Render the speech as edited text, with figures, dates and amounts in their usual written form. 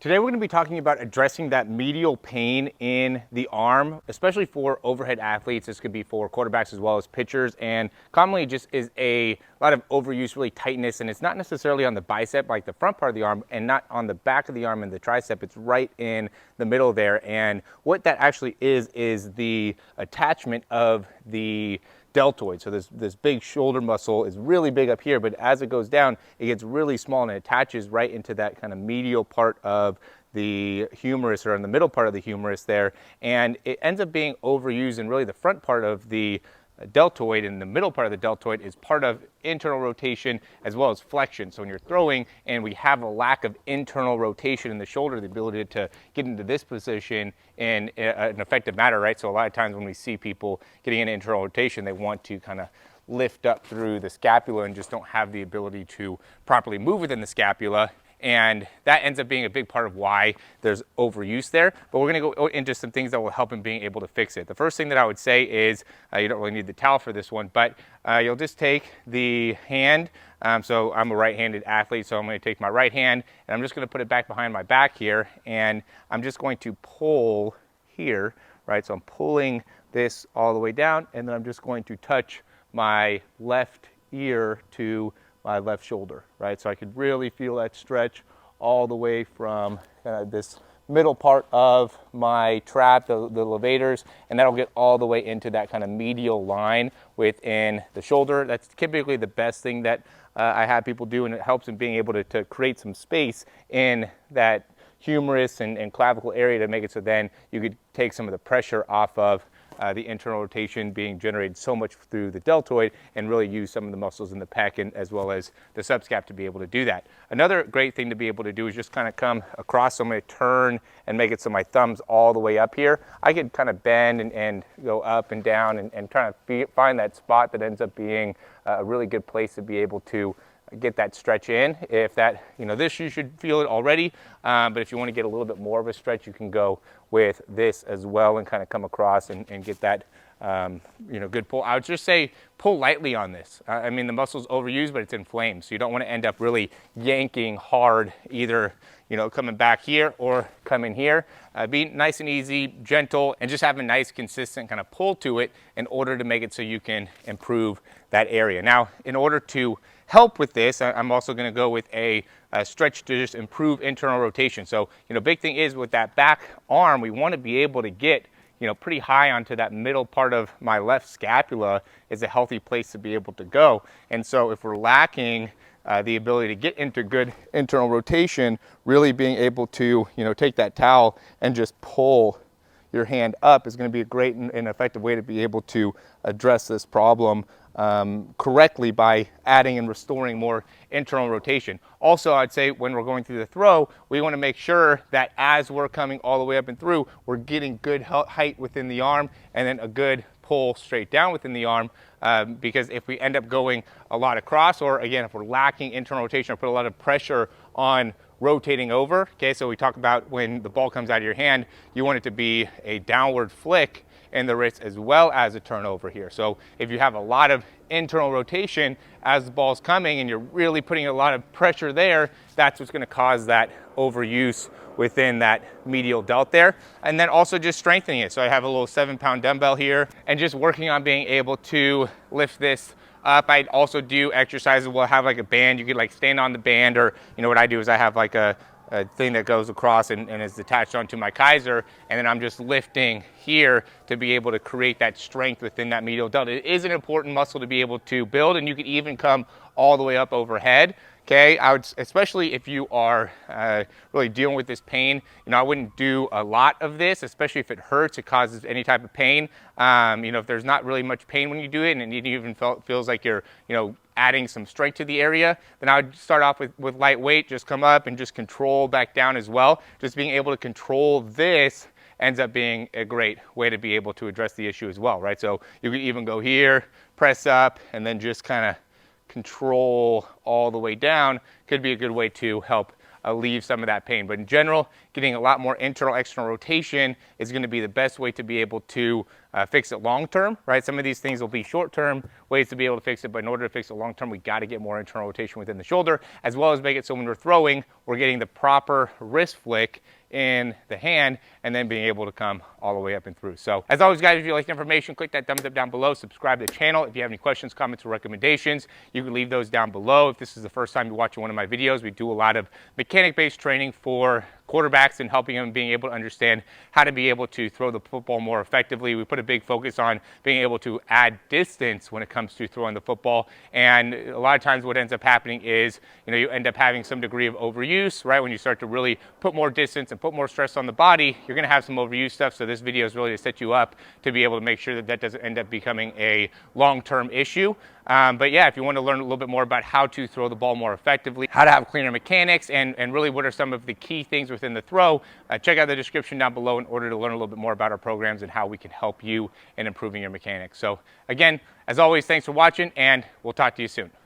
Today we're going to be talking about addressing that medial pain in the arm, especially for overhead athletes. This could be for quarterbacks as well as pitchers, and commonly just is a lot of overuse, really tightness, and it's not necessarily on the bicep like the front part of the arm and not on the back of the arm and the tricep. It's right in the middle there, and what that actually is the attachment of the deltoid. So this big shoulder muscle is really big up here, but as it goes down, it gets really small and it attaches right into that kind of medial part of the humerus, or in the middle part of the humerus there, and it ends up being overused. And really the front part of the deltoid and the middle part of the deltoid is part of internal rotation as well as flexion. So when you're throwing and we have a lack of internal rotation in the shoulder, the ability to get into this position in an effective manner, right? So a lot of times when we see people getting into internal rotation, they want to kind of lift up through the scapula and just don't have the ability to properly move within the scapula. And that ends up being a big part of why there's overuse there. But we're going to go into some things that will help in being able to fix it. The first thing that I would say is, you don't really need the towel for this one, but you'll just take the hand. So I'm a right-handed athlete, so I'm going to take my right hand and I'm just going to put it back behind my back here, and I'm just going to pull here, right? So I'm pulling this all the way down, and then I'm just going to touch my left ear to my left shoulder, right? So I could really feel that stretch all the way from this middle part of my trap, the levators, and that'll get all the way into that kind of medial line within the shoulder. That's typically the best thing that I have people do, and it helps in being able to create some space in that humerus and clavicle area to make it so then you could take some of the pressure off of the internal rotation being generated so much through the deltoid, and really use some of the muscles in the pec and as well as the subscap to be able to do that. Another great thing to be able to do is just kind of come across. So I'm going to turn and make it so my thumb's all the way up here. I could kind of bend and go up and down and try to find that spot that ends up being a really good place to be able to get that stretch in. If that, this, you should feel it already, but if you want to get a little bit more of a stretch, you can go with this as well and kind of come across and get that, good pull. I would just say pull lightly on this. I mean, the muscle's overused, but it's inflamed, so you don't want to end up really yanking hard, either coming back here or coming here. Be nice and easy, gentle, and just have a nice consistent kind of pull to it in order to make it so you can improve that area. Now, in order to help with this, I'm also going to go with a stretch to just improve internal rotation. So, big thing is with that back arm, we want to be able to get pretty high onto that middle part of my left scapula is a healthy place to be able to go. And so if we're lacking the ability to get into good internal rotation, really being able to, take that towel and just pull your hand up is going to be a great and effective way to be able to address this problem correctly by adding and restoring more internal rotation. Also, I'd say when we're going through the throw, we want to make sure that as we're coming all the way up and through, we're getting good height within the arm and then a good pull straight down within the arm, because if we end up going a lot across, or again, if we're lacking internal rotation or put a lot of pressure on rotating over, okay, so we talk about when the ball comes out of your hand, you want it to be a downward flick in the wrist as well as a turnover here. So if you have a lot of internal rotation as the ball's coming and you're really putting a lot of pressure there, that's what's going to cause that overuse within that medial delt there. And then also just strengthening it. So I have a little 7-pound dumbbell here and just working on being able to lift this up. I'd also do exercises. We'll have like a band. You could like stand on the band, or what I do is I have like a thing that goes across and is attached onto my Kaiser, and then I'm just lifting here to be able to create that strength within that medial delt. It is an important muscle to be able to build, and you could even come all the way up overhead. Okay, I would, especially if you are really dealing with this pain, I wouldn't do a lot of this, especially if it hurts, it causes any type of pain. If there's not really much pain when you do it, and it even feels like you're, adding some strength to the area, then I would start off with lightweight, just come up and just control back down as well. Just being able to control this ends up being a great way to be able to address the issue as well, right? So you could even go here, press up, and then just kind of control all the way down. Could be a good way to help alleviate some of that pain. But in general, getting a lot more internal external rotation is going to be the best way to be able to fix it long term, right? Some of these things will be short term ways to be able to fix it, but in order to fix it long term, we got to get more internal rotation within the shoulder, as well as make it so when we're throwing, we're getting the proper wrist flick in the hand and then being able to come all the way up and through. So as always, guys, if you like the information, click that thumbs up down below, subscribe to the channel. If you have any questions, comments, or recommendations, you can leave those down below. If this is the first time you're watching one of my videos, we do a lot of mechanic-based training for quarterbacks and helping them being able to understand how to be able to throw the football more effectively. We put a big focus on being able to add distance when it comes to throwing the football. And a lot of times what ends up happening is, you end up having some degree of overuse, right? When you start to really put more distance and put more stress on the body, you're going to have some overuse stuff. So this video is really to set you up to be able to make sure that that doesn't end up becoming a long-term issue. But yeah, if you want to learn a little bit more about how to throw the ball more effectively, how to have cleaner mechanics, and really what are some of the key things within the throw, check out the description down below in order to learn a little bit more about our programs and how we can help you in improving your mechanics. So again, as always, thanks for watching, and we'll talk to you soon.